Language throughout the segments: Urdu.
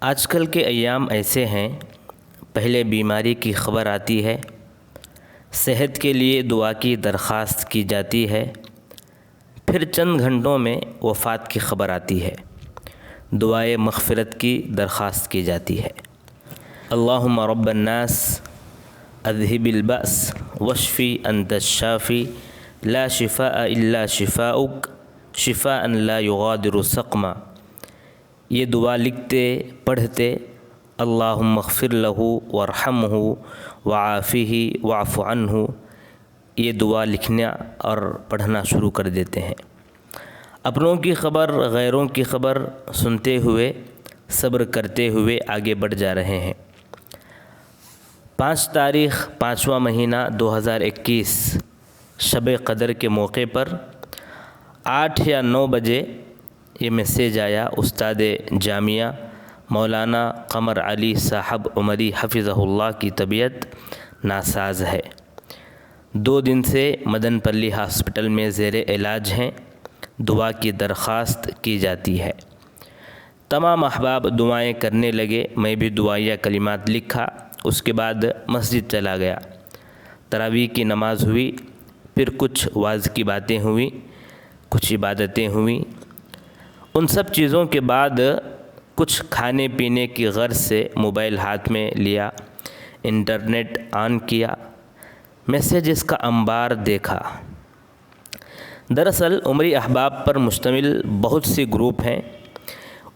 آج کل کے ایام ایسے ہیں، پہلے بیماری کی خبر آتی ہے، صحت کے لیے دعا کی درخواست کی جاتی ہے، پھر چند گھنٹوں میں وفات کی خبر آتی ہے، دعائے مغفرت کی درخواست کی جاتی ہے۔ اللہم رب الناس اذہب البأس واشفی انت الشافی لا شفاء الا شفاؤک شفاء لا یغادر سقما۔ یہ دعا لکھتے پڑھتے اللہم اغفر لہ وارحمہ وعافہ واعف عنہ، یہ دعا لکھنا اور پڑھنا شروع کر دیتے ہیں۔ اپنوں کی خبر، غیروں کی خبر سنتے ہوئے صبر کرتے ہوئے آگے بڑھ جا رہے ہیں۔ 5 تاریخ 5واں مہینہ 2021 شب قدر کے موقع پر 8 یا 9 بجے یہ میسیج آیا، استاد جامعہ مولانا قمر علی صاحب عمری حفظہ اللہ کی طبیعت ناساز ہے، 2 دن سے مدن پلی ہاسپٹل میں زیر علاج ہیں، دعا کی درخواست کی جاتی ہے۔ تمام احباب دعائیں کرنے لگے، میں بھی دعائیہ کلمات لکھا، اس کے بعد مسجد چلا گیا، تراویح کی نماز ہوئی، پھر کچھ واعظ کی باتیں ہوئیں، کچھ عبادتیں ہوئیں۔ ان سب چیزوں کے بعد کچھ کھانے پینے کی غرض سے موبائل ہاتھ میں لیا، انٹرنیٹ آن کیا، میسیجز کا انبار دیکھا۔ دراصل عمری احباب پر مشتمل بہت سی گروپ ہیں،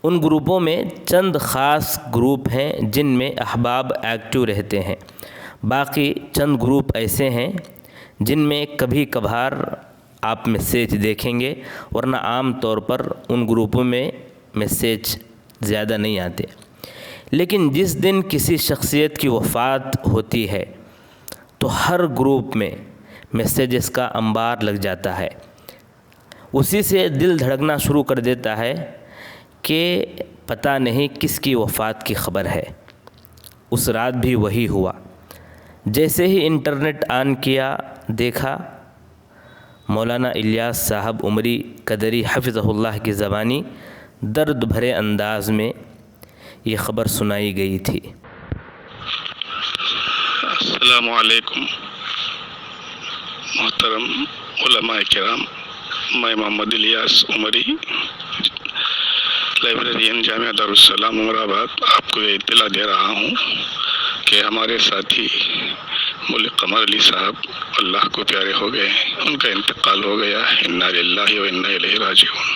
ان گروپوں میں چند خاص گروپ ہیں جن میں احباب ایکٹیو رہتے ہیں، باقی چند گروپ ایسے ہیں جن میں کبھی کبھار آپ میسیج دیکھیں گے، ورنہ عام طور پر ان گروپوں میں میسیج زیادہ نہیں آتے۔ لیکن جس دن کسی شخصیت کی وفات ہوتی ہے تو ہر گروپ میں میسیجز کا انبار لگ جاتا ہے، اسی سے دل دھڑکنا شروع کر دیتا ہے کہ پتہ نہیں کس کی وفات کی خبر ہے۔ اس رات بھی وہی ہوا، جیسے ہی انٹرنیٹ آن کیا دیکھا مولانا الیاس صاحب عمری قدری حفظہ اللہ کی زبانی درد بھرے انداز میں یہ خبر سنائی گئی تھی۔ السلام علیکم محترم علماء کرام، میں محمد الیاس عمری، لائبریرین جامعہ دارالسلام عمر آباد، آپ کو یہ اطلاع دے رہا ہوں کہ ہمارے ساتھی مولوی قمر علی صاحب اللہ کو پیارے ہو گئے ہیں، ان کا انتقال ہو گیا، انا للہ و انا الیہ راجعون۔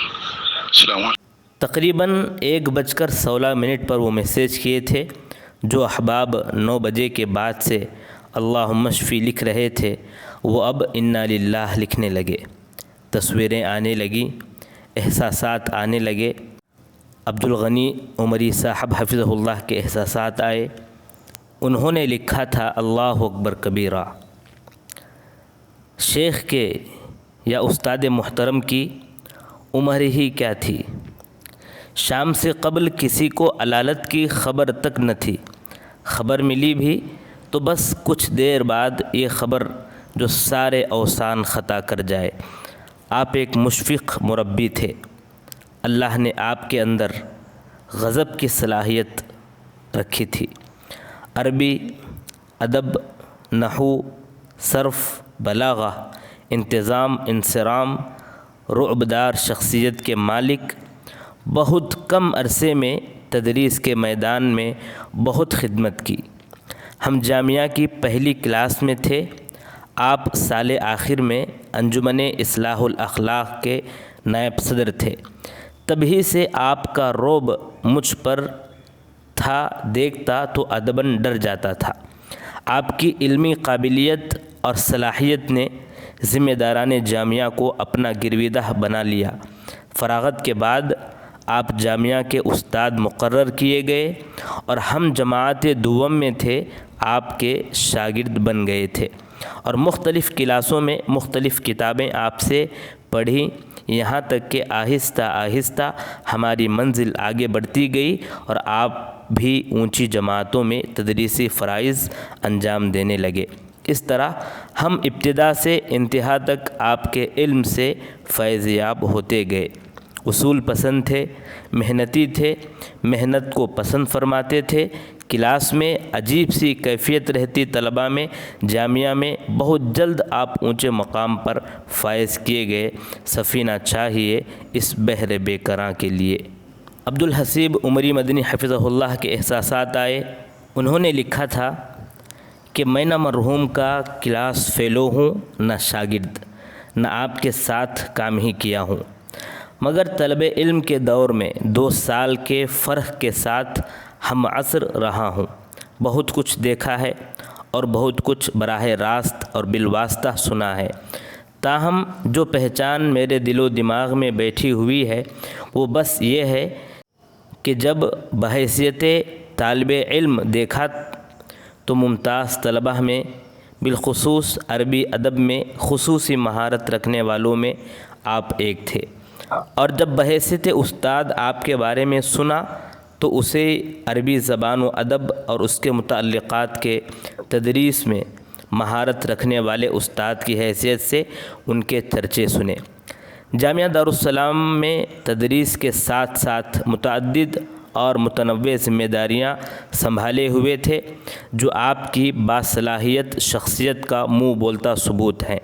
السلام علیکم۔ تقریباً 1:16 پر وہ میسیج کیے تھے، جو احباب 9 بجے کے بعد سے اللہم اشفی لکھ رہے تھے وہ اب انا للہ لکھنے لگے، تصویریں آنے لگیں، احساسات آنے لگے۔ عبدالغنی عمری صاحب حفظہ اللہ کے احساسات آئے، انہوں نے لکھا تھا اللہ اکبر کبیرہ۔ شیخ کے یا استاد محترم کی عمر ہی کیا تھی، شام سے قبل کسی کو علالت کی خبر تک نہ تھی، خبر ملی بھی تو بس کچھ دیر بعد یہ خبر جو سارے اوسان خطا کر جائے۔ آپ ایک مشفق مربی تھے، اللہ نے آپ کے اندر غضب کی صلاحیت رکھی تھی، عربی، ادب، نحو، صرف، بلاغہ، انتظام، انصرام، رعبدار شخصیت کے مالک، بہت کم عرصے میں تدریس کے میدان میں بہت خدمت کی۔ ہم جامعہ کی پہلی کلاس میں تھے، آپ سال آخر میں انجمن اصلاح الاخلاق کے نائب صدر تھے، تبھی سے آپ کا رعب مجھ پر تھا، دیکھتا تو ادباً ڈر جاتا تھا۔ آپ کی علمی قابلیت اور صلاحیت نے ذمہ داران جامعہ کو اپنا گرویدہ بنا لیا۔ فراغت کے بعد آپ جامعہ کے استاد مقرر کیے گئے اور ہم جماعت دوم میں تھے، آپ کے شاگرد بن گئے تھے اور مختلف کلاسوں میں مختلف کتابیں آپ سے پڑھی، یہاں تک کہ آہستہ آہستہ ہماری منزل آگے بڑھتی گئی اور آپ بھی اونچی جماعتوں میں تدریسی فرائض انجام دینے لگے۔ اس طرح ہم ابتدا سے انتہا تک آپ کے علم سے فیض یاب ہوتے گئے۔ اصول پسند تھے، محنتی تھے، محنت کو پسند فرماتے تھے۔ کلاس میں عجیب سی کیفیت رہتی طلباء میں، جامعہ میں بہت جلد آپ اونچے مقام پر فائز کیے گئے۔ سفینہ چاہیے اس بحر بے کراں کے لیے۔ عبدالحسیب عمری مدنی حفظہ اللہ کے احساسات آئے۔ انہوں نے لکھا تھا کہ میں نہ مرحوم کا کلاس فیلو ہوں، نہ شاگرد، نہ آپ کے ساتھ کام ہی کیا ہوں، مگر طلب علم کے دور میں 2 سال کے فرق کے ساتھ ہم عصر رہا ہوں۔ بہت کچھ دیکھا ہے اور بہت کچھ براہ راست اور بالواسطہ سنا ہے، تاہم جو پہچان میرے دل و دماغ میں بیٹھی ہوئی ہے وہ بس یہ ہے کہ جب بحیثیت طالب علم دیکھا تو ممتاز طلبہ میں، بالخصوص عربی ادب میں خصوصی مہارت رکھنے والوں میں آپ ایک تھے، اور جب بحیثیت استاد آپ کے بارے میں سنا تو اسے عربی زبان و ادب اور اس کے متعلقات کے تدریس میں مہارت رکھنے والے استاد کی حیثیت سے ان کے چرچے سنے۔ جامعہ دارالسلام میں تدریس کے ساتھ ساتھ متعدد اور متنوع ذمہ داریاں سنبھالے ہوئے تھے، جو آپ کی باصلاحیت شخصیت کا منہ بولتا ثبوت ہیں۔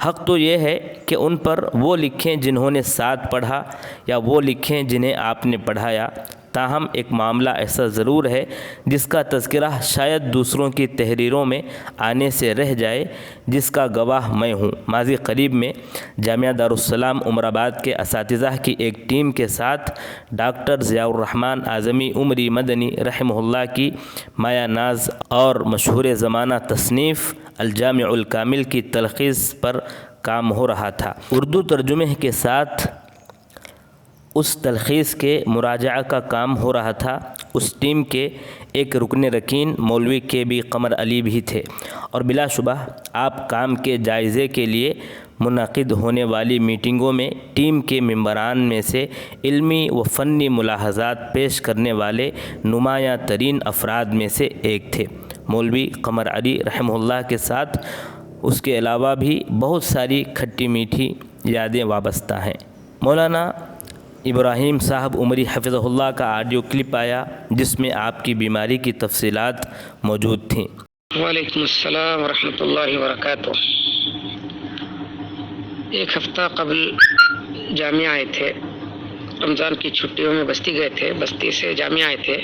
حق تو یہ ہے کہ ان پر وہ لکھیں جنہوں نے ساتھ پڑھا، یا وہ لکھیں جنہیں آپ نے پڑھایا، تاہم ایک معاملہ ایسا ضرور ہے جس کا تذکرہ شاید دوسروں کی تحریروں میں آنے سے رہ جائے، جس کا گواہ میں ہوں۔ ماضی قریب میں جامعہ دارالسلام عمر آباد کے اساتذہ کی ایک ٹیم کے ساتھ ڈاکٹر ضیاء الرحمن اعظمی عمری مدنی رحمہ اللہ کی مایہ ناز اور مشہور زمانہ تصنیف الجامع الکامل کی تلخیص پر کام ہو رہا تھا۔ اردو ترجمے کے ساتھ اس تلخیص کے مراجعہ کا کام ہو رہا تھا۔ اس ٹیم کے ایک رکن رکین مولوی KB قمر علی بھی تھے، اور بلا شبہ آپ کام کے جائزے کے لیے منعقد ہونے والی میٹنگوں میں ٹیم کے ممبران میں سے علمی و فنی ملاحظات پیش کرنے والے نمایاں ترین افراد میں سے ایک تھے۔ مولوی قمر علی رحمہ اللہ کے ساتھ اس کے علاوہ بھی بہت ساری کھٹی میٹھی یادیں وابستہ ہیں۔ مولانا ابراہیم صاحب عمری حفظہ اللہ کا آڈیو کلپ آیا جس میں آپ کی بیماری کی تفصیلات موجود تھیں۔ وعلیکم السلام ورحمۃ اللہ وبرکاتہ۔ ایک ہفتہ قبل جامعہ آئے تھے، رمضان کی چھٹیوں میں بستی گئے تھے، بستی سے جامعہ آئے تھے۔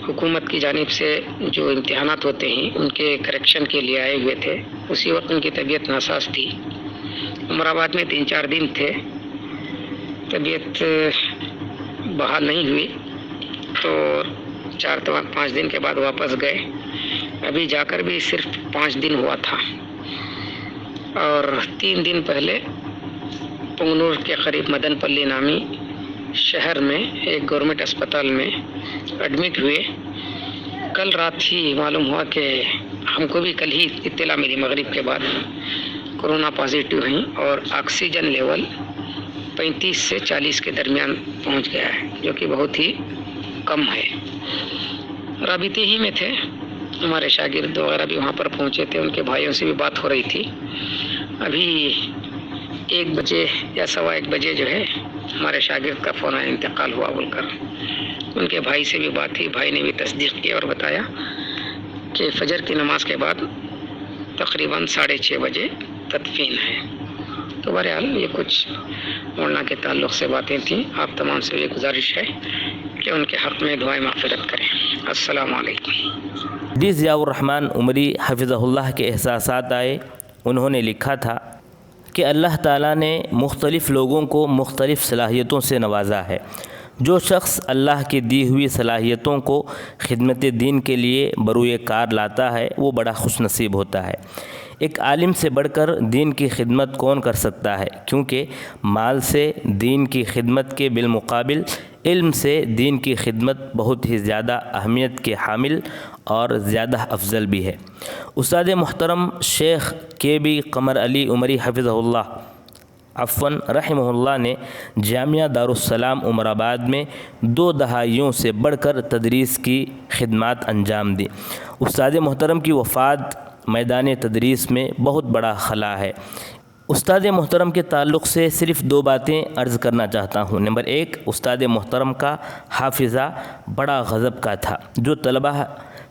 حکومت کی جانب سے جو امتحانات ہوتے ہیں ان کے کریکشن کے لیے آئے ہوئے تھے۔ اسی وقت ان کی طبیعت ناساز تھی۔ عمر آباد میں 3-4 دن تھے، طبیعت بحال نہیں ہوئی، تو 4-5 دن کے بعد واپس گئے۔ ابھی جا کر بھی صرف 5 دن ہوا تھا، اور 3 دن پہلے پنگنور کے قریب مدن پلی نامی شہر میں ایک گورنمنٹ اسپتال میں ایڈمٹ ہوئے۔ کل رات ہی معلوم ہوا کہ ہم کو بھی کل ہی اطلاع ملی مغرب کے بعد کورونا پازیٹیو ہیں، اور آکسیجن لیول 35 سے 40 کے درمیان پہنچ گیا ہے، جو کہ بہت ہی کم ہے۔ رابطے ہی میں تھے، ہمارے شاگرد وغیرہ بھی وہاں پر پہنچے تھے، ان کے بھائیوں سے بھی بات ہو رہی تھی۔ ابھی 1 بجے یا 1:15 بجے جو ہے ہمارے شاگرد کا فون آیا، انتقال ہوا بول کر۔ ان کے بھائی سے بھی بات ہوئی، بھائی نے بھی تصدیق کیا اور بتایا کہ فجر کی نماز کے بعد تقریباً 6:30 بجے تدفین ہے۔ تو بہرحال یہ کچھ مولانا کے تعلق سے باتیں تھیں۔ آپ تمام سے یہ گزارش ہے کہ ان کے حق میں دعائیں مغفرت کریں۔ السلام علیکم۔ ضیاء الرحمن عمری حفظہ اللہ کے احساسات آئے۔ انہوں نے لکھا تھا کہ اللہ تعالیٰ نے مختلف لوگوں کو مختلف صلاحیتوں سے نوازا ہے۔ جو شخص اللہ کی دی ہوئی صلاحیتوں کو خدمت دین کے لیے بروئے کار لاتا ہے وہ بڑا خوش نصیب ہوتا ہے۔ ایک عالم سے بڑھ کر دین کی خدمت کون کر سکتا ہے، کیونکہ مال سے دین کی خدمت کے بالمقابل علم سے دین کی خدمت بہت ہی زیادہ اہمیت کے حامل اور زیادہ افضل بھی ہے۔ استاد محترم شیخ KB قمر علی عمری حفظہ اللہ رحمہ اللہ نے جامعہ دارالسلام عمر آباد میں 2 دہائیوں سے بڑھ کر تدریس کی خدمات انجام دیں۔ استاد محترم کی وفات میدان تدریس میں بہت بڑا خلا ہے۔ استاد محترم کے تعلق سے صرف 2 باتیں عرض کرنا چاہتا ہوں۔ نمبر 1، استاد محترم کا حافظہ بڑا غضب کا تھا۔ جو طلبہ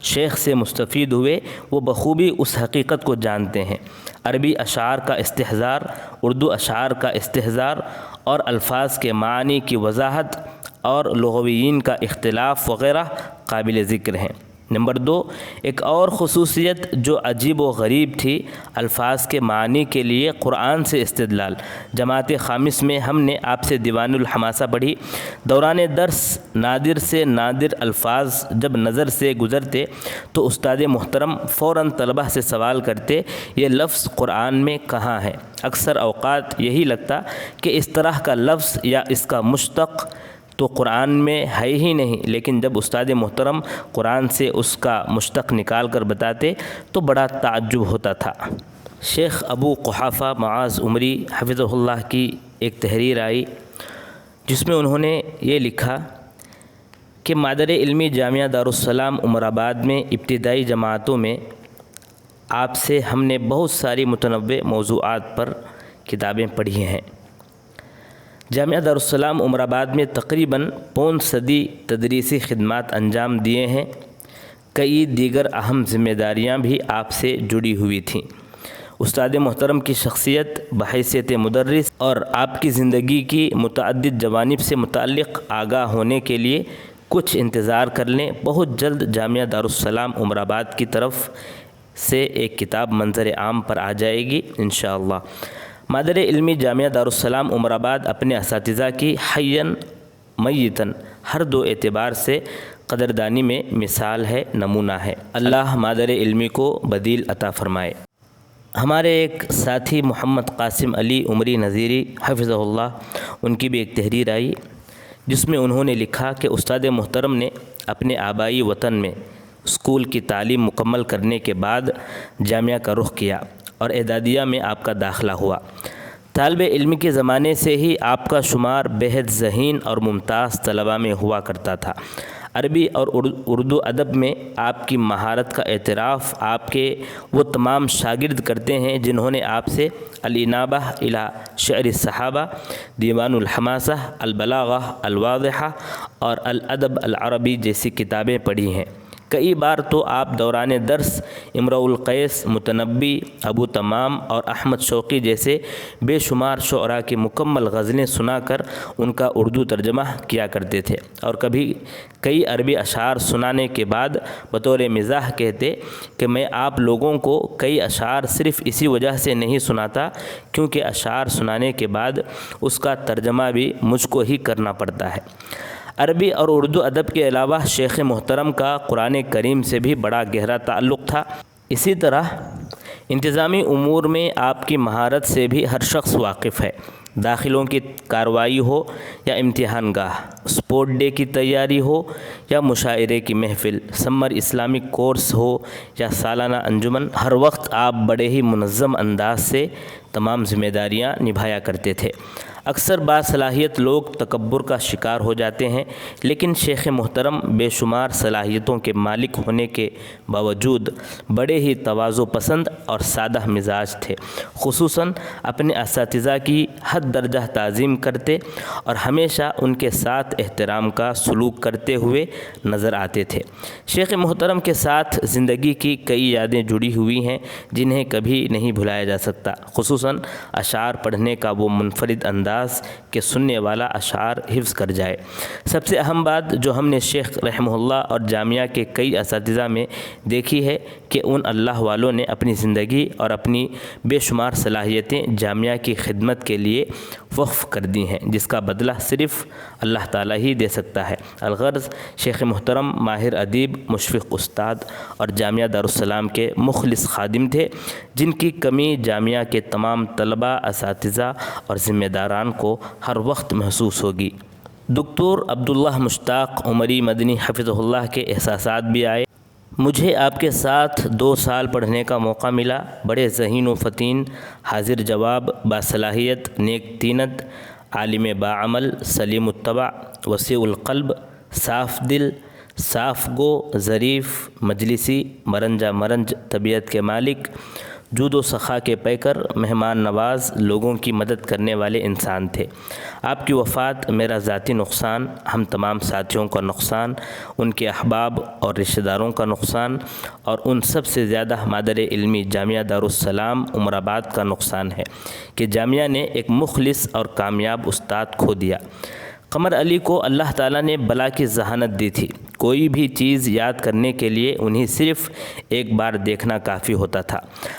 شیخ سے مستفید ہوئے وہ بخوبی اس حقیقت کو جانتے ہیں۔ عربی اشعار کا استحضار، اردو اشعار کا استحضار اور الفاظ کے معانی کی وضاحت اور لغویین کا اختلاف وغیرہ قابل ذکر ہیں۔ نمبر 2، ایک اور خصوصیت جو عجیب و غریب تھی، الفاظ کے معنی کے لیے قرآن سے استدلال۔ جماعت خامس میں ہم نے آپ سے دیوان الحماسہ پڑھی۔ دوران درس نادر سے نادر الفاظ جب نظر سے گزرتے تو استاد محترم فوراً طلبہ سے سوال کرتے، یہ لفظ قرآن میں کہاں ہے؟ اکثر اوقات یہی لگتا کہ اس طرح کا لفظ یا اس کا مشتق تو قرآن میں ہے ہی نہیں، لیکن جب استاد محترم قرآن سے اس کا مشتق نکال کر بتاتے تو بڑا تعجب ہوتا تھا۔ شیخ ابو قحافہ معاذ عمری حفظہ اللہ کی ایک تحریر آئی جس میں انہوں نے یہ لکھا کہ مادر علمی جامعہ دارالسلام عمر آباد میں ابتدائی جماعتوں میں آپ سے ہم نے بہت ساری متنوع موضوعات پر کتابیں پڑھی ہیں۔ جامعہ دارالسلام عمر آباد میں تقریباً پون صدی تدریسی خدمات انجام دیے ہیں۔ کئی دیگر اہم ذمہ داریاں بھی آپ سے جڑی ہوئی تھیں۔ استاد محترم کی شخصیت بحیثیت مدرس اور آپ کی زندگی کی متعدد جوانب سے متعلق آگاہ ہونے کے لیے کچھ انتظار کر لیں۔ بہت جلد جامعہ دارالسلام عمر آباد کی طرف سے ایک کتاب منظر عام پر آ جائے گی انشاءاللہ۔ مادر علمی جامعہ دارالسلام عمر آباد اپنے اساتذہ کی حیاً میتاً ہر 2 اعتبار سے قدردانی میں مثال ہے، نمونہ ہے۔ اللہ مادر علمی کو بدیل عطا فرمائے۔ ہمارے ایک ساتھی محمد قاسم علی عمری نذیری حفظہ اللہ، ان کی بھی ایک تحریر آئی جس میں انہوں نے لکھا کہ استاد محترم نے اپنے آبائی وطن میں اسکول کی تعلیم مکمل کرنے کے بعد جامعہ کا رخ کیا اور اعدادیہ میں آپ کا داخلہ ہوا۔ طالب علم کے زمانے سے ہی آپ کا شمار بہت ذہین اور ممتاز طلباء میں ہوا کرتا تھا۔ عربی اور اردو ادب میں آپ کی مہارت کا اعتراف آپ کے وہ تمام شاگرد کرتے ہیں جنہوں نے آپ سے الانابہ الی شعر الصحابہ، دیوان الحماسہ، البلاغہ الواضحہ اور الادب العربی جیسی کتابیں پڑھی ہیں۔ کئی بار تو آپ دوران درس امرؤ القیس، متنبی، ابو تمام اور احمد شوقی جیسے بے شمار شعراء کی مکمل غزلیں سنا کر ان کا اردو ترجمہ کیا کرتے تھے، اور کبھی کئی عربی اشعار سنانے کے بعد بطور مزاح کہتے کہ میں آپ لوگوں کو کئی اشعار صرف اسی وجہ سے نہیں سناتا کیونکہ اشعار سنانے کے بعد اس کا ترجمہ بھی مجھ کو ہی کرنا پڑتا ہے۔ عربی اور اردو ادب کے علاوہ شیخ محترم کا قرآن کریم سے بھی بڑا گہرا تعلق تھا۔ اسی طرح انتظامی امور میں آپ کی مہارت سے بھی ہر شخص واقف ہے۔ داخلوں کی کارروائی ہو یا امتحان گاہ، اسپورٹ ڈے کی تیاری ہو یا مشاعرے کی محفل، سمر اسلامک کورس ہو یا سالانہ انجمن، ہر وقت آپ بڑے ہی منظم انداز سے تمام ذمہ داریاں نبھایا کرتے تھے۔ اکثر باصلاحیت لوگ تکبر کا شکار ہو جاتے ہیں، لیکن شیخ محترم بے شمار صلاحیتوں کے مالک ہونے کے باوجود بڑے ہی تواضع پسند اور سادہ مزاج تھے۔ خصوصاً اپنے اساتذہ کی حد درجہ تعظیم کرتے اور ہمیشہ ان کے ساتھ احترام کا سلوک کرتے ہوئے نظر آتے تھے۔ شیخ محترم کے ساتھ زندگی کی کئی یادیں جڑی ہوئی ہیں جنہیں کبھی نہیں بھلایا جا سکتا، خصوصاً اشعار پڑھنے کا وہ منفرد انداز کہ سننے والا اشعار حفظ کر جائے۔ سب سے اہم بات جو ہم نے شیخ رحمہ اللہ اور جامعہ کے کئی اساتذہ میں دیکھی ہے کہ ان اللہ والوں نے اپنی زندگی اور اپنی بے شمار صلاحیتیں جامعہ کی خدمت کے لیے وقف کر دی ہیں، جس کا بدلہ صرف اللہ تعالیٰ ہی دے سکتا ہے۔ الغرض شیخ محترم ماہر ادیب، مشفق استاد اور جامعہ دارالسلام کے مخلص خادم تھے، جن کی کمی جامعہ کے تمام طلباء، اساتذہ اور ذمہ داران کو ہر وقت محسوس ہوگی۔ دکتور عبداللہ مشتاق عمری مدنی حفظہ اللہ کے احساسات بھی آئے۔ مجھے آپ کے ساتھ 2 سال پڑھنے کا موقع ملا۔ بڑے ذہین و فطین، حاضر جواب، باصلاحیت، نیک طینت، عالم باعمل، سلیم الطبع، وسیع القلب، صاف دل، صاف گو، ظریف، مجلسی، مرنجہ مرنج طبیعت کے مالک، جود و سخا کے پیکر، مہمان نواز، لوگوں کی مدد کرنے والے انسان تھے۔ آپ کی وفات میرا ذاتی نقصان، ہم تمام ساتھیوں کا نقصان، ان کے احباب اور رشتہ داروں کا نقصان، اور ان سب سے زیادہ مادر علمی جامعہ دارالسلام عمر آباد کا نقصان ہے کہ جامعہ نے ایک مخلص اور کامیاب استاد کھو دیا۔ قمر علی کو اللہ تعالیٰ نے بلا کی ذہانت دی تھی۔ کوئی بھی چیز یاد کرنے کے لیے انہیں صرف ایک بار دیکھنا کافی ہوتا تھا۔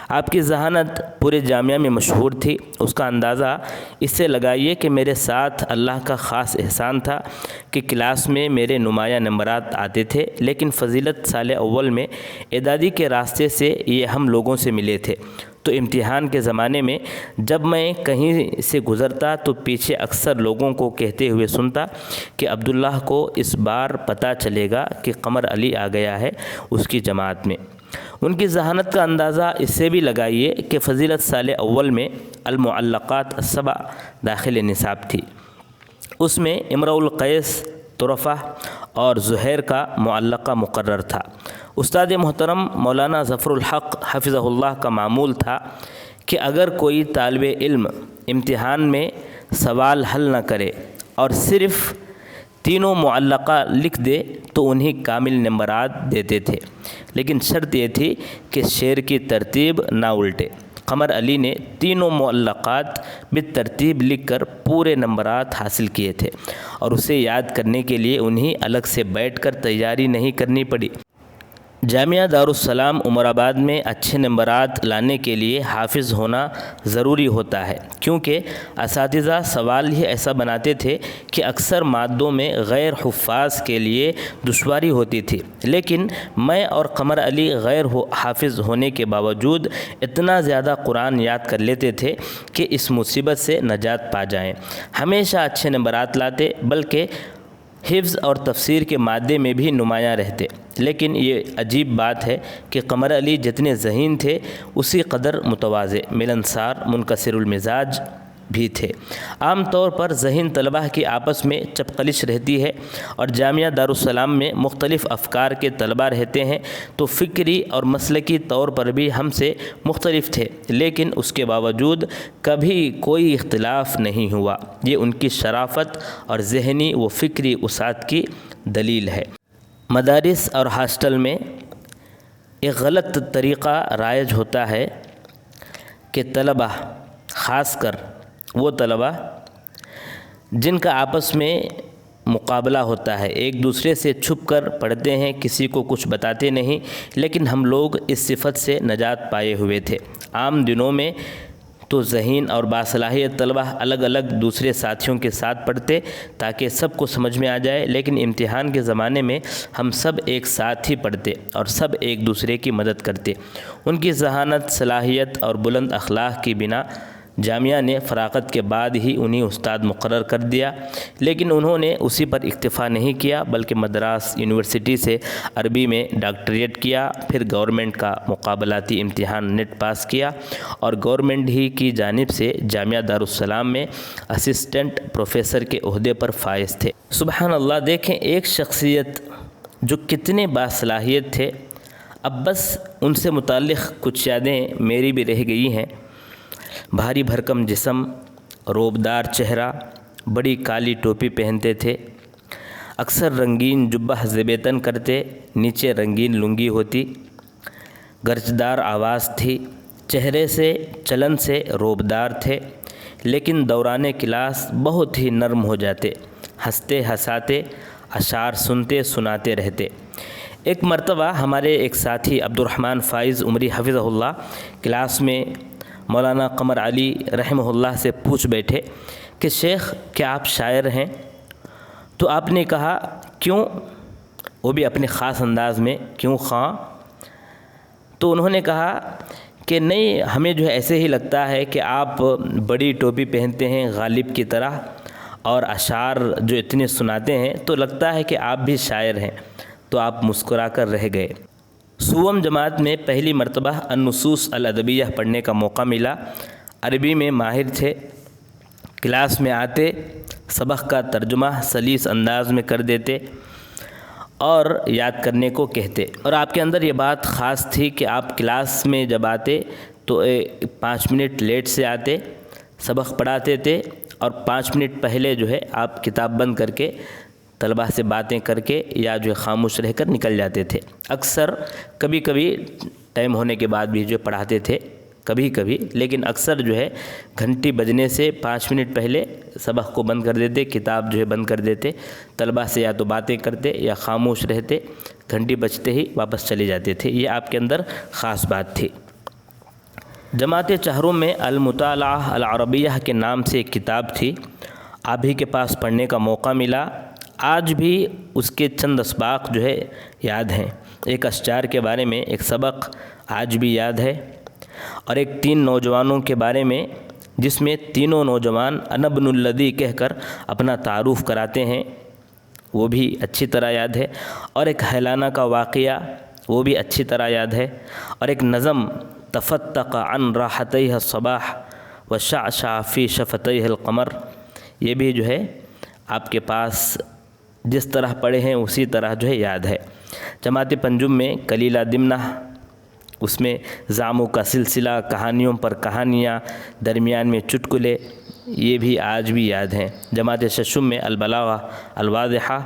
آپ کی ذہانت پورے جامعہ میں مشہور تھی۔ اس کا اندازہ اس سے لگائیے کہ میرے ساتھ اللہ کا خاص احسان تھا کہ کلاس میں میرے نمایاں نمبرات آتے تھے، لیکن فضیلت سال اول میں اعدادی کے راستے سے یہ ہم لوگوں سے ملے تھے، تو امتحان کے زمانے میں جب میں کہیں سے گزرتا تو پیچھے اکثر لوگوں کو کہتے ہوئے سنتا کہ عبداللہ کو اس بار پتہ چلے گا کہ قمر علی آ گیا ہے اس کی جماعت میں۔ ان کی ذہانت کا اندازہ اس سے بھی لگائیے کہ فضیلت سال اول میں المعلقات السبع داخل نصاب تھی۔ اس میں امرؤ القیس، طرفہ اور زہیر کا معلقہ مقرر تھا۔ استاد محترم مولانا ظفر الحق حفظہ اللہ کا معمول تھا کہ اگر کوئی طالب علم امتحان میں سوال حل نہ کرے اور صرف تینوں معلقہ لکھ دے تو انہیں کامل نمبرات دیتے تھے، لیکن شرط یہ تھی کہ شعر کی ترتیب نہ الٹے۔ قمر علی نے تینوں معلقات بالترتیب لکھ کر پورے نمبرات حاصل کیے تھے، اور اسے یاد کرنے کے لیے انہیں الگ سے بیٹھ کر تیاری نہیں کرنی پڑی۔ جامعہ دارالسلام عمر آباد میں اچھے نمبرات لانے کے لیے حافظ ہونا ضروری ہوتا ہے، کیونکہ اساتذہ سوال ہی ایسا بناتے تھے کہ اکثر مادوں میں غیر حفاظ کے لیے دشواری ہوتی تھی، لیکن میں اور قمر علی غیر حافظ ہونے کے باوجود اتنا زیادہ قرآن یاد کر لیتے تھے کہ اس مصیبت سے نجات پا جائیں۔ ہمیشہ اچھے نمبرات لاتے، بلکہ حفظ اور تفسیر کے مادے میں بھی نمایاں رہتے۔ لیکن یہ عجیب بات ہے کہ قمر علی جتنے ذہین تھے اسی قدر متواضع، ملنسار، منکسر المزاج بھی تھے۔ عام طور پر ذہین طلبہ کی آپس میں چپقلش رہتی ہے، اور جامعہ دارالسلام میں مختلف افکار کے طلبہ رہتے ہیں، تو فکری اور مسلکی طور پر بھی ہم سے مختلف تھے، لیکن اس کے باوجود کبھی کوئی اختلاف نہیں ہوا۔ یہ ان کی شرافت اور ذہنی و فکری وسعت کی دلیل ہے۔ مدارس اور ہاسٹل میں ایک غلط طریقہ رائج ہوتا ہے کہ طلبہ، خاص کر وہ طلبہ جن کا آپس میں مقابلہ ہوتا ہے، ایک دوسرے سے چھپ کر پڑھتے ہیں، کسی کو کچھ بتاتے نہیں، لیکن ہم لوگ اس صفت سے نجات پائے ہوئے تھے۔ عام دنوں میں تو ذہین اور باصلاحیت طلبہ الگ الگ دوسرے ساتھیوں کے ساتھ پڑھتے تاکہ سب کو سمجھ میں آ جائے، لیکن امتحان کے زمانے میں ہم سب ایک ساتھ ہی پڑھتے اور سب ایک دوسرے کی مدد کرتے۔ ان کی ذہانت، صلاحیت اور بلند اخلاق کی بنا جامعہ نے فراغت کے بعد ہی انہیں استاد مقرر کر دیا، لیکن انہوں نے اسی پر اکتفا نہیں کیا، بلکہ مدراس یونیورسٹی سے عربی میں ڈاکٹریٹ کیا، پھر گورنمنٹ کا مقابلاتی امتحان نیٹ پاس کیا، اور گورنمنٹ ہی کی جانب سے جامعہ دارالسلام میں اسسٹنٹ پروفیسر کے عہدے پر فائز تھے۔ سبحان اللہ، دیکھیں ایک شخصیت جو کتنے باصلاحیت تھے۔ اب بس ان سے متعلق کچھ یادیں میری بھی رہ گئی ہیں۔ بھاری بھرکم جسم، روبدار چہرہ، بڑی کالی ٹوپی پہنتے تھے، اکثر رنگین جبہ زیبتن کرتے، نیچے رنگین لنگی ہوتی، گرجدار آواز تھی، چہرے سے، چلن سے روبدار تھے، لیکن دوران کلاس بہت ہی نرم ہو جاتے، ہنستے ہنساتے، اشعار سنتے سناتے رہتے۔ ایک مرتبہ ہمارے ایک ساتھی عبدالرحمن فائز عمری حفظہ اللہ کلاس میں مولانا قمر علی رحمہ اللہ سے پوچھ بیٹھے کہ شیخ کیا آپ شاعر ہیں؟ تو آپ نے کہا کیوں؟ وہ بھی اپنے خاص انداز میں، کیوں خواں؟ تو انہوں نے کہا کہ نہیں، ہمیں جو ہے ایسے ہی لگتا ہے کہ آپ بڑی ٹوپی پہنتے ہیں غالب کی طرح اور اشعار جو اتنے سناتے ہیں تو لگتا ہے کہ آپ بھی شاعر ہیں۔ تو آپ مسکرا کر رہ گئے۔ سوم جماعت میں پہلی مرتبہ النصوص الادبیہ پڑھنے کا موقع ملا۔ عربی میں ماہر تھے، کلاس میں آتے، سبق کا ترجمہ سلیس انداز میں کر دیتے اور یاد کرنے کو کہتے۔ اور آپ کے اندر یہ بات خاص تھی کہ آپ کلاس میں جب آتے تو 5 منٹ لیٹ سے آتے، سبق پڑھاتے تھے، اور 5 منٹ پہلے جو ہے آپ کتاب بند کر کے طلبہ سے باتیں کر کے یا جو ہے خاموش رہ کر نکل جاتے تھے۔ اکثر کبھی کبھی ٹائم ہونے کے بعد بھی جو پڑھاتے تھے کبھی کبھی، لیکن اکثر جو ہے گھنٹی بجنے سے 5 منٹ پہلے سبق کو بند کر دیتے، کتاب جو ہے بند کر دیتے، طلبہ سے یا تو باتیں کرتے یا خاموش رہتے، گھنٹی بجتے ہی واپس چلے جاتے تھے۔ یہ آپ کے اندر خاص بات تھی۔ جماعت چہروں میں المطالعہ العربیہ کے نام سے ایک کتاب تھی، آپ ہی کے پاس پڑھنے کا موقع ملا۔ آج بھی اس کے چند اسباق جو ہے یاد ہیں۔ ایک اشعار کے بارے میں ایک سبق آج بھی یاد ہے، اور ایک 3 نوجوانوں کے بارے میں جس میں تینوں نوجوان انا ابن الذی کہہ کر اپنا تعارف کراتے ہیں، وہ بھی اچھی طرح یاد ہے، اور ایک حیلانہ کا واقعہ وہ بھی اچھی طرح یاد ہے، اور ایک نظم تفتق عن راحتیہ الصباح وشعشع فی شفتیہ القمر، یہ بھی جو ہے آپ کے پاس جس طرح پڑھے ہیں اسی طرح جو ہے یاد ہے۔ جماعت پنجم میں کلیلہ دمنہ، اس میں زاموں کا سلسلہ، کہانیوں پر کہانیاں، درمیان میں چٹکلے، یہ بھی آج بھی یاد ہیں۔ جماعت ششم میں البلاغہ الواضحہ،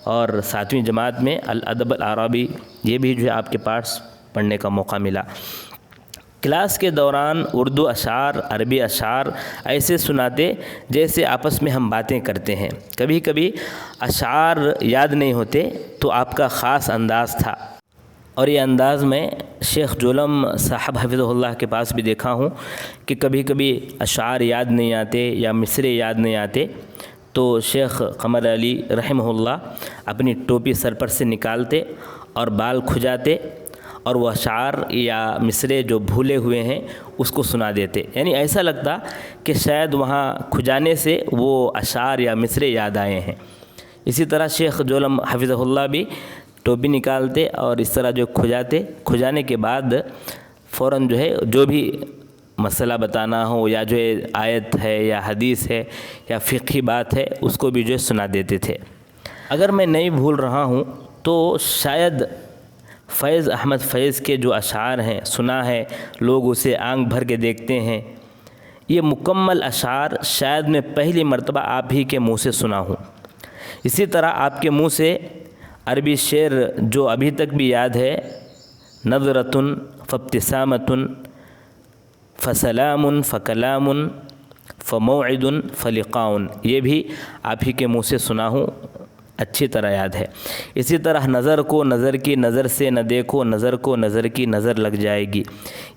اور 7ویں جماعت میں الادب العربی، یہ بھی جو ہے آپ کے پاس پڑھنے کا موقع ملا۔ کلاس کے دوران اردو اشعار، عربی اشعار ایسے سناتے جیسے آپس میں ہم باتیں کرتے ہیں۔ کبھی کبھی اشعار یاد نہیں ہوتے تو آپ کا خاص انداز تھا، اور یہ انداز میں شیخ جولم صاحب حفظہ اللہ کے پاس بھی دیکھا ہوں کہ کبھی کبھی اشعار یاد نہیں آتے یا مصرے یاد نہیں آتے، تو شیخ قمر علی رحمہ اللہ اپنی ٹوپی سر پر سے نکالتے اور بال کھجاتے، اور وہ اشعار یا مصرے جو بھولے ہوئے ہیں اس کو سنا دیتے، یعنی ایسا لگتا کہ شاید وہاں کھجانے سے وہ اشعار یا مصرے یاد آئے ہیں۔ اسی طرح شیخ جولم حفظہ اللہ بھی ٹوپی نکالتے اور اس طرح جو کھجانے کے بعد فوراً جو ہے جو بھی مسئلہ بتانا ہو یا جو آیت ہے یا حدیث ہے یا فقہی بات ہے اس کو بھی جو سنا دیتے تھے۔ اگر میں نہیں بھول رہا ہوں تو شاید فیض احمد فیض کے جو اشعار ہیں سنا ہے، لوگ اسے آنکھ بھر کے دیکھتے ہیں، یہ مکمل اشعار شاید میں پہلی مرتبہ آپ ہی کے منہ سے سنا ہوں۔ اسی طرح آپ کے منہ سے عربی شعر جو ابھی تک بھی یاد ہے، نظرۃ فابتسامۃ فسلام فکلام فموعد فلقاء، یہ بھی آپ ہی کے منہ سے سنا ہوں، اچھی طرح یاد ہے۔ اسی طرح نظر کو نظر کی نظر سے نہ دیکھو، نظر کو نظر کی نظر لگ جائے گی،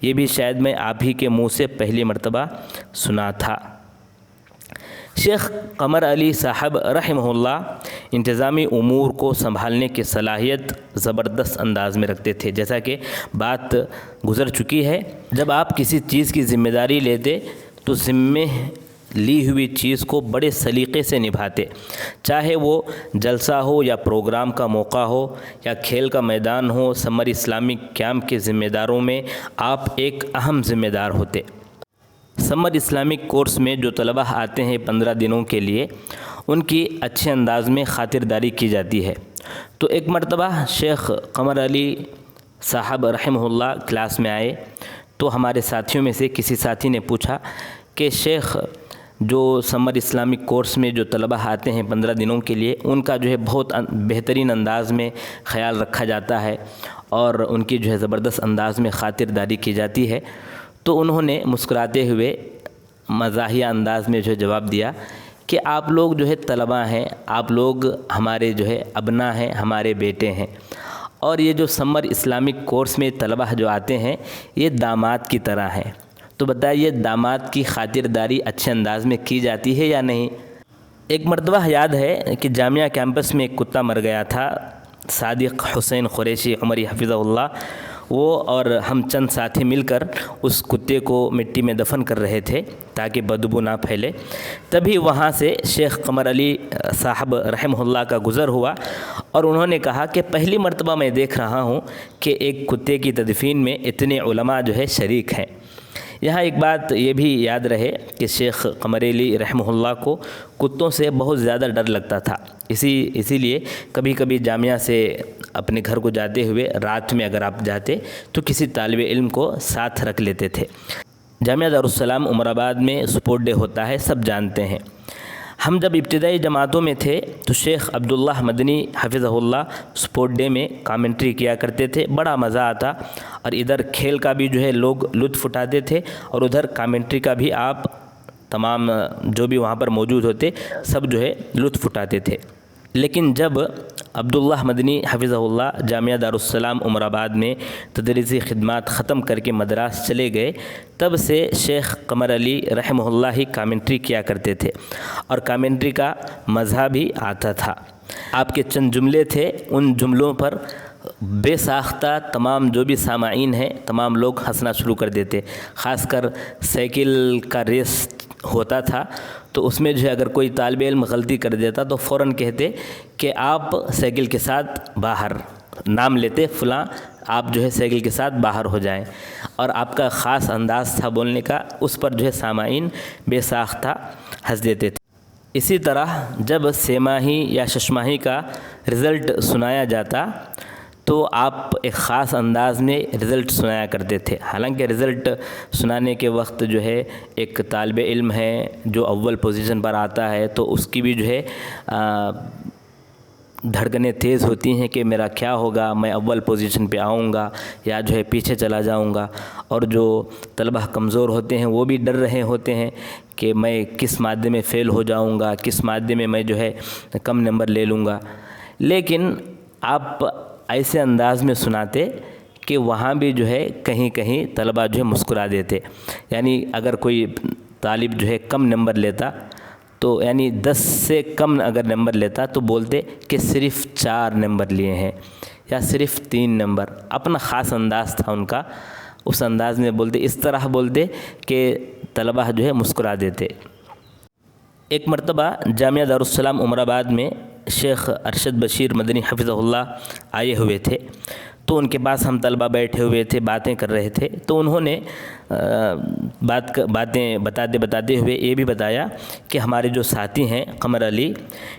یہ بھی شاید میں آپ ہی کے منہ سے پہلی مرتبہ سنا تھا۔ شیخ قمر علی صاحب رحمہ اللہ انتظامی امور کو سنبھالنے کی صلاحیت زبردست انداز میں رکھتے تھے۔ جیسا کہ بات گزر چکی ہے، جب آپ کسی چیز کی ذمہ داری لیتے تو ذمہ لی ہوئی چیز کو بڑے سلیقے سے نبھاتے، چاہے وہ جلسہ ہو یا پروگرام کا موقع ہو یا کھیل کا میدان ہو۔ سمر اسلامک کیمپ کے ذمہ داروں میں آپ ایک اہم ذمہ دار ہوتے۔ سمر اسلامک کورس میں جو طلبہ آتے ہیں 15 دنوں کے لیے، ان کی اچھے انداز میں خاطرداری کی جاتی ہے۔ تو ایک مرتبہ شیخ قمر علی صاحب رحمہ اللہ کلاس میں آئے تو ہمارے ساتھیوں میں سے کسی ساتھی نے پوچھا کہ شیخ جو سمر اسلامک کورس میں جو طلبہ آتے ہیں 15 دنوں کے لیے، ان کا جو ہے بہت بہترین انداز میں خیال رکھا جاتا ہے اور ان کی جو ہے زبردست انداز میں خاطرداری کی جاتی ہے۔ تو انہوں نے مسکراتے ہوئے مزاحیہ انداز میں جو ہے جواب دیا کہ آپ لوگ جو ہے طلبہ ہیں، آپ لوگ ہمارے جو ہے ابناء ہیں، ہمارے بیٹے ہیں، اور یہ جو سمر اسلامک کورس میں طلبہ جو آتے ہیں یہ داماد کی طرح ہیں۔ تو بتائیے داماد کی خاطرداری اچھے انداز میں کی جاتی ہے یا نہیں؟ ایک مرتبہ یاد ہے کہ جامعہ کیمپس میں ایک کتا مر گیا تھا، صادق حسین قریشی عمری حفظہ اللہ، وہ اور ہم چند ساتھی مل کر اس کتے کو مٹی میں دفن کر رہے تھے تاکہ بدبو نہ پھیلے۔ تبھی وہاں سے شیخ قمر علی صاحب رحمہ اللہ کا گزر ہوا اور انہوں نے کہا کہ پہلی مرتبہ میں دیکھ رہا ہوں کہ ایک کتے کی تدفین میں اتنے علماء جو ہے شریک ہیں۔ یہاں ایک بات یہ بھی یاد رہے کہ شیخ قمر علی رحمہ اللہ کو کتوں سے بہت زیادہ ڈر لگتا تھا، اسی لیے کبھی کبھی جامعہ سے اپنے گھر کو جاتے ہوئے رات میں اگر آپ جاتے تو کسی طالب علم کو ساتھ رکھ لیتے تھے۔ جامعہ دارالسلام عمر آباد میں سپورٹ ڈے ہوتا ہے، سب جانتے ہیں۔ ہم جب ابتدائی جماعتوں میں تھے تو شیخ عبداللہ مدنی حفظہ اللہ سپورٹ ڈے میں کامنٹری کیا کرتے تھے، بڑا مزہ آتا، اور ادھر کھیل کا بھی جو ہے لوگ لطف اٹھاتے تھے اور ادھر کامنٹری کا بھی آپ تمام جو بھی وہاں پر موجود ہوتے سب جو ہے لطف اٹھاتے تھے۔ لیکن جب عبداللہ مدنی حفظہ اللہ جامعہ دارالسلام عمر آباد میں تدریسی خدمات ختم کر کے مدراس چلے گئے، تب سے شیخ قمر علی رحمہ اللہ ہی کامنٹری کیا کرتے تھے اور کامنٹری کا مزہ بھی آتا تھا۔ آپ کے چند جملے تھے، ان جملوں پر بے ساختہ تمام جو بھی سامعین ہیں تمام لوگ ہنسنا شروع کر دیتے۔ خاص کر سائیکل کا ریس ہوتا تھا تو اس میں جو ہے اگر کوئی طالب علم غلطی کر دیتا تو فوراً کہتے کہ آپ سائیکل کے ساتھ باہر، نام لیتے فلاں، آپ جو ہے سائیکل کے ساتھ باہر ہو جائیں، اور آپ کا خاص انداز تھا بولنے کا، اس پر جو ہے سامعین بے ساختہ ہنس دیتے تھے۔ اسی طرح جب سہ ماہی یا شش ماہی کا رزلٹ سنایا جاتا تو آپ ایک خاص انداز میں رزلٹ سنایا کرتے تھے۔ حالانکہ رزلٹ سنانے کے وقت جو ہے ایک طالب علم ہے جو اول پوزیشن پر آتا ہے تو اس کی بھی جو ہے دھڑکنیں تیز ہوتی ہیں کہ میرا کیا ہوگا، میں اول پوزیشن پہ آؤں گا یا جو ہے پیچھے چلا جاؤں گا، اور جو طلبہ کمزور ہوتے ہیں وہ بھی ڈر رہے ہوتے ہیں کہ میں کس مادے میں فیل ہو جاؤں گا، کس مادے میں میں جو ہے کم نمبر لے لوں گا۔ لیکن آپ ایسے انداز میں سناتے کہ وہاں بھی جو ہے کہیں کہیں طلبہ جو ہے مسکرا دیتے، یعنی اگر کوئی طالب جو ہے کم نمبر لیتا تو یعنی 10 سے کم اگر نمبر لیتا تو بولتے کہ صرف 4 نمبر لیے ہیں یا صرف 3 نمبر، اپنا خاص انداز تھا ان کا، اس انداز میں بولتے، اس طرح بولتے کہ طلبہ جو ہے مسکرا دیتے۔ ایک مرتبہ جامعہ دارالسلام عمر آباد میں شیخ ارشد بشیر مدنی حفظہ اللہ آئے ہوئے تھے، تو ان کے پاس ہم طلبہ بیٹھے ہوئے تھے، باتیں کر رہے تھے، تو انہوں نے باتیں بتاتے ہوئے یہ بھی بتایا کہ ہمارے جو ساتھی ہیں قمر علی،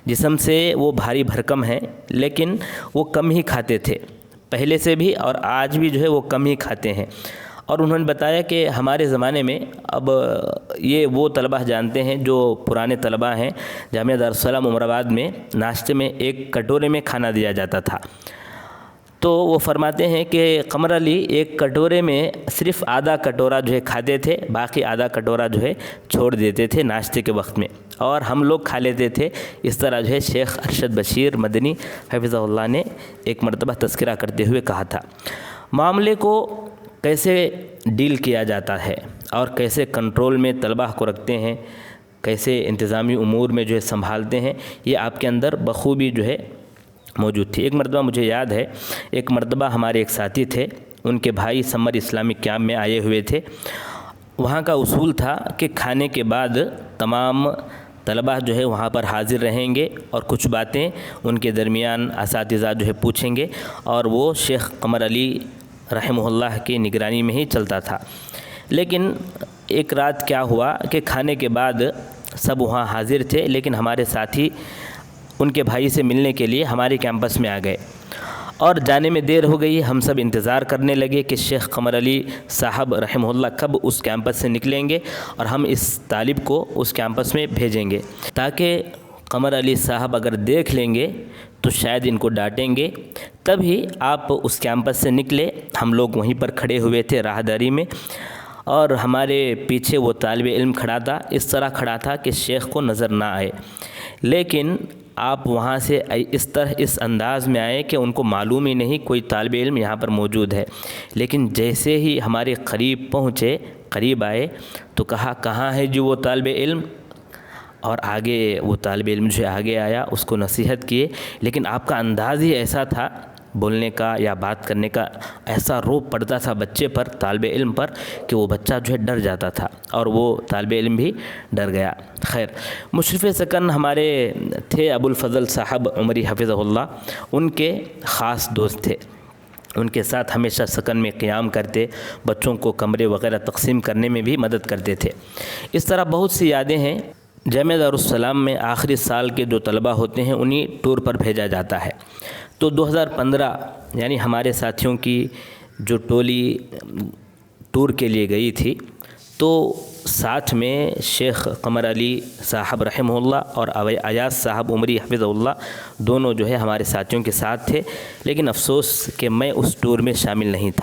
جسم سے وہ بھاری بھرکم ہیں لیکن وہ کم ہی کھاتے تھے، پہلے سے بھی اور آج بھی جو ہے وہ کم ہی کھاتے ہیں۔ اور انہوں نے بتایا کہ ہمارے زمانے میں، اب یہ وہ طلبہ جانتے ہیں جو پرانے طلبہ ہیں، جامعہ دارالسلام عمر آباد میں ناشتے میں ایک کٹورے میں کھانا دیا جاتا تھا، تو وہ فرماتے ہیں کہ قمر علی ایک کٹورے میں صرف آدھا کٹورا جو ہے کھاتے تھے، باقی آدھا کٹورا جو ہے چھوڑ دیتے تھے ناشتے کے وقت میں، اور ہم لوگ کھا لیتے تھے۔ اس طرح جو ہے شیخ ارشد بشیر مدنی حفظہ اللہ نے ایک مرتبہ تذکرہ کرتے ہوئے کہا تھا۔ معاملے کو کیسے ڈیل کیا جاتا ہے اور کیسے کنٹرول میں طلبہ کو رکھتے ہیں، کیسے انتظامی امور میں جو ہے سنبھالتے ہیں، یہ آپ کے اندر بخوبی جو ہے موجود تھی۔ ایک مرتبہ مجھے یاد ہے، ایک مرتبہ ہمارے ایک ساتھی تھے، ان کے بھائی سمر اسلامک کیمپ میں آئے ہوئے تھے۔ وہاں کا اصول تھا کہ کھانے کے بعد تمام طلبہ جو ہے وہاں پر حاضر رہیں گے اور کچھ باتیں ان کے درمیان اساتذہ جو ہے پوچھیں گے، اور وہ شیخ قمر علی رحمہ اللہ کی نگرانی میں ہی چلتا تھا۔ لیکن ایک رات کیا ہوا کہ کھانے کے بعد سب وہاں حاضر تھے، لیکن ہمارے ساتھی ان کے بھائی سے ملنے کے لیے ہمارے کیمپس میں آ گئے، اور جانے میں دیر ہو گئی۔ ہم سب انتظار کرنے لگے کہ شیخ قمر علی صاحب رحمہ اللہ کب اس کیمپس سے نکلیں گے اور ہم اس طالب کو اس کیمپس میں بھیجیں گے، تاکہ قمر علی صاحب اگر دیکھ لیں گے تو شاید ان کو ڈانٹیں گے۔ تب ہی آپ اس کیمپس سے نکلے، ہم لوگ وہیں پر کھڑے ہوئے تھے راہداری میں، اور ہمارے پیچھے وہ طالب علم کھڑا تھا، اس طرح کھڑا تھا کہ شیخ کو نظر نہ آئے، لیکن آپ وہاں سے اس انداز میں آئے کہ ان کو معلوم ہی نہیں کوئی طالب علم یہاں پر موجود ہے۔ لیکن جیسے ہی ہمارے قریب پہنچے، قریب آئے، تو کہا کہاں ہے جو وہ طالب علم، اور آگے وہ طالب علم جو آگے آیا، اس کو نصیحت کیے، لیکن آپ کا انداز ہی ایسا تھا بولنے کا یا بات کرنے کا، ایسا روب پڑتا تھا بچے پر، طالب علم پر، کہ وہ بچہ جو ہے ڈر جاتا تھا، اور وہ طالب علم بھی ڈر گیا۔ خیر، مشرف سکن ہمارے تھے ابو الفضل صاحب عمری حفظہ اللہ، ان کے خاص دوست تھے، ان کے ساتھ ہمیشہ سکن میں قیام کرتے، بچوں کو کمرے وغیرہ تقسیم کرنے میں بھی مدد کرتے تھے۔ اس طرح بہت سی یادیں ہیں۔ جامعہ دارالسلام میں آخری سال کے جو طلبہ ہوتے ہیں انہیں ٹور پر بھیجا جاتا ہے، تو 2015 یعنی ہمارے ساتھیوں کی جو ٹولی ٹور کے لیے گئی تھی تو ساتھ میں شیخ قمر علی صاحب رحمہ اللہ اور ایاز صاحب عمری حفظہ اللہ دونوں جو ہے ہمارے ساتھیوں کے ساتھ تھے، لیکن افسوس کہ میں اس ٹور میں شامل نہیں تھا۔